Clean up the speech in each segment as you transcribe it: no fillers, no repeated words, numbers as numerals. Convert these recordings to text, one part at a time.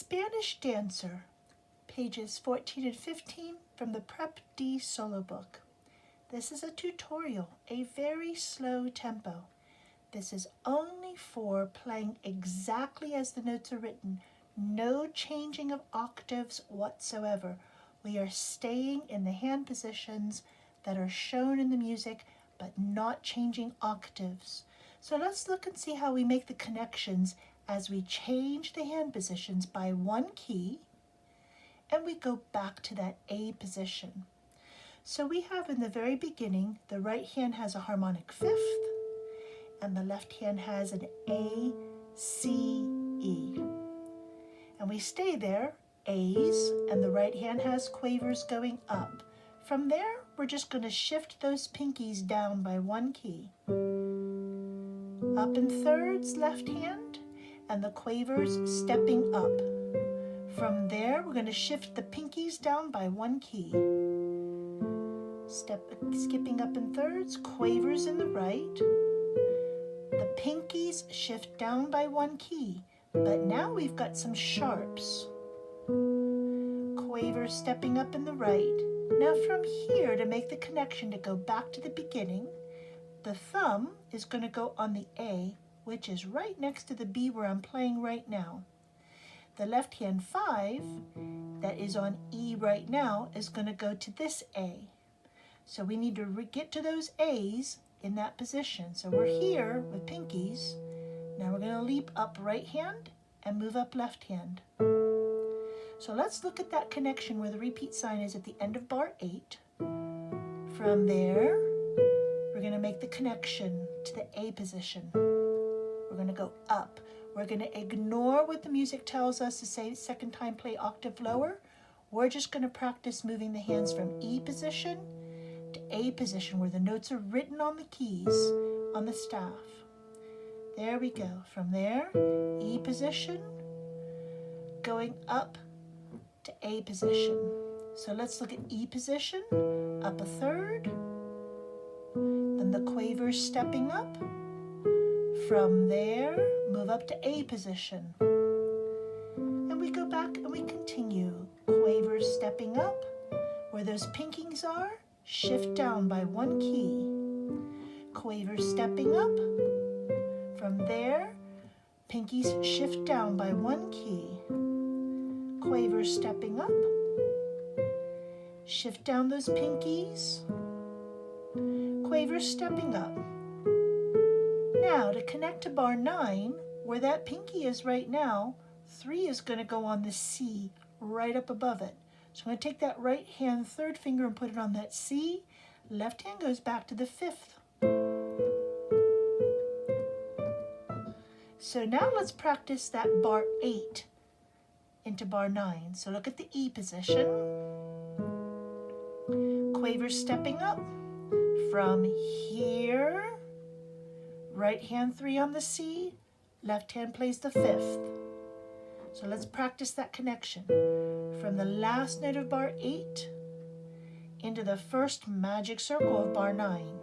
Spanish Dancer, pages 14 and 15 from the Prep D solo book. This is a tutorial, a very slow tempo. This is only for playing exactly as the notes are written, no changing of octaves whatsoever. We are staying in the hand positions that are shown in the music, but not changing octaves. So let's look and see how we make the connections as we change the hand positions by one key and we go back to that A position. So we have in the very beginning, the right hand has a harmonic fifth and the left hand has an A, C, E. And we stay there, A's, and the right hand has quavers going up. From there, we're just going to shift those pinkies down by one key. Up in thirds, left hand, and the quavers stepping up. From there, we're going to shift the pinkies down by one key. Skipping up in thirds, quavers in the right. The pinkies shift down by one key, but now we've got some sharps. Quavers stepping up in the right. Now from here, to make the connection to go back to the beginning, the thumb is going to go on the A, which is right next to the B where I'm playing right now. The left hand 5, that is on E right now, is going to go to this A. So we need to get to those A's in that position. So we're here with pinkies. Now we're going to leap up right hand and move up left hand. So let's look at that connection where the repeat sign is at the end of bar 8. From there, we're going to make the connection to the A position. We're going to go up. We're going to ignore what the music tells us to say second time play octave lower. We're just going to practice moving the hands from E position to A position where the notes are written on the keys on the staff. There we go. From there, E position, going up to A position. So let's look at E position, up a third, then the quavers stepping up. From there, move up to A position. And we go back and we continue. Quavers stepping up. Where those pinkings are, shift down by one key. Quavers stepping up. From there, pinkies shift down by one key. Quavers stepping up. Shift down those pinkies. Quavers stepping up. Now, to connect to bar 9, where that pinky is right now, 3 is going to go on the C right up above it. So I'm going to take that right hand third finger and put it on that C. Left hand goes back to the 5th. So now let's practice that bar 8 into bar 9. So look at the E position. Quavers stepping up. From here, right hand 3 on the C, left hand plays the 5th. So let's practice that connection. From the last note of bar 8 into the first magic circle of bar 9.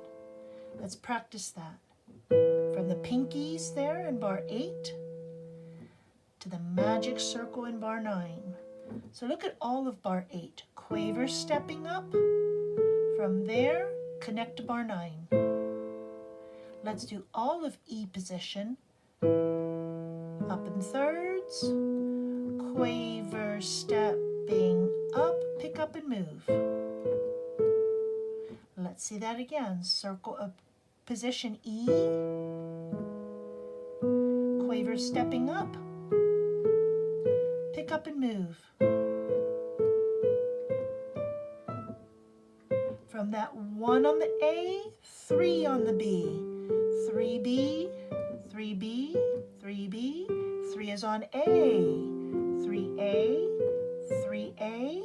Let's practice that. From the pinkies there in bar 8 to the magic circle in bar 9. So look at all of bar 8. Quavers stepping up. From there, connect to bar 9. Let's do all of E position. Up in thirds. Quavers stepping up. Pick up and move. Let's see that again. Circle of position E. Quavers stepping up. Pick up and move. From that 1 on the A, 3 on the B. 3B, 3B, 3B, 3 is on A. 3A, 3A.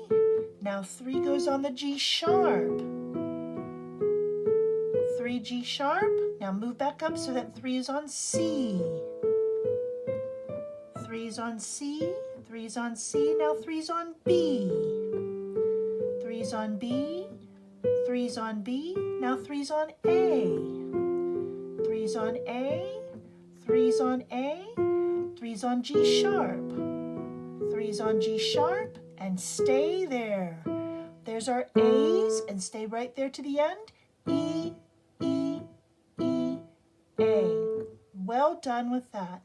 Now 3 goes on the G sharp. 3 G sharp. Now move back up so that 3 is on C. 3 is on C, 3 is on C. Now 3 is on B. 3 is on B. 3's on B, now 3's on A. 3's on A, 3's on A, 3's on G sharp. 3's A's on G sharp and stay there. There's our A's and stay right there to the end. E, E, E, A. Well done with that.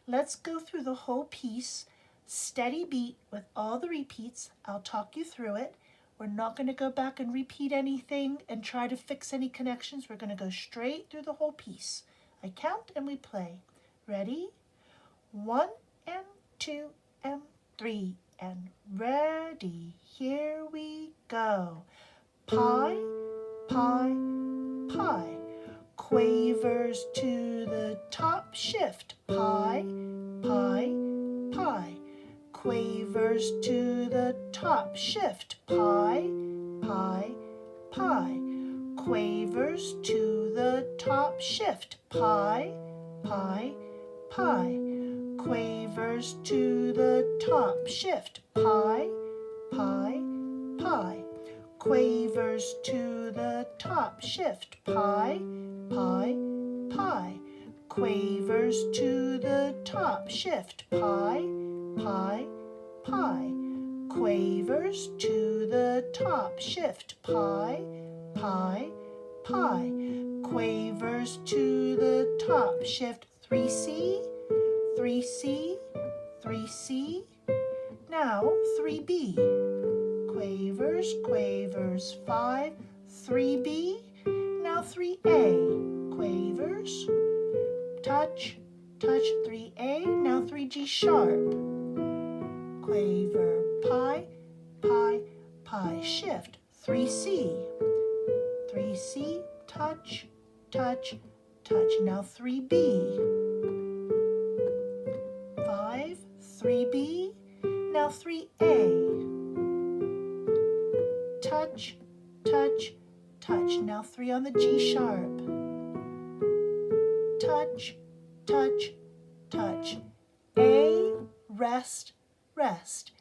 Let's go through the whole piece, steady beat with all the repeats. I'll talk you through it. We're not going to go back and repeat anything and try to fix any connections. We're going to go straight through the whole piece. I count and we play. Ready? 1 and 2 and 3 and ready. Here we go. Pi, pi, pi. Quavers to the top, shift. Pi, pi, pi. Quavers to the top, shift. Pi, pi, pi. Quavers to the top, shift. Pi, pi, pi. Quavers to the top, shift. Pi, pi, pi. Quavers to the top, shift. Pi, pi, pi. Quavers to the top, shift. Pi, pi, pi. Quavers to the top, shift. Pi, pi, pi. Quavers to the top, shift. 3C, 3C, 3C. Now 3B. Quavers, quavers, 5, 3B. Now 3A. Quavers, touch, touch, 3A. Now 3G sharp. Quaver, pi, pi, pi. Shift, 3C. 3C, touch, touch, touch. Now 3B. 5, 3B. Now 3A. Touch, touch, touch. Now 3 on the G sharp. Touch, touch, touch. A, rest, rest.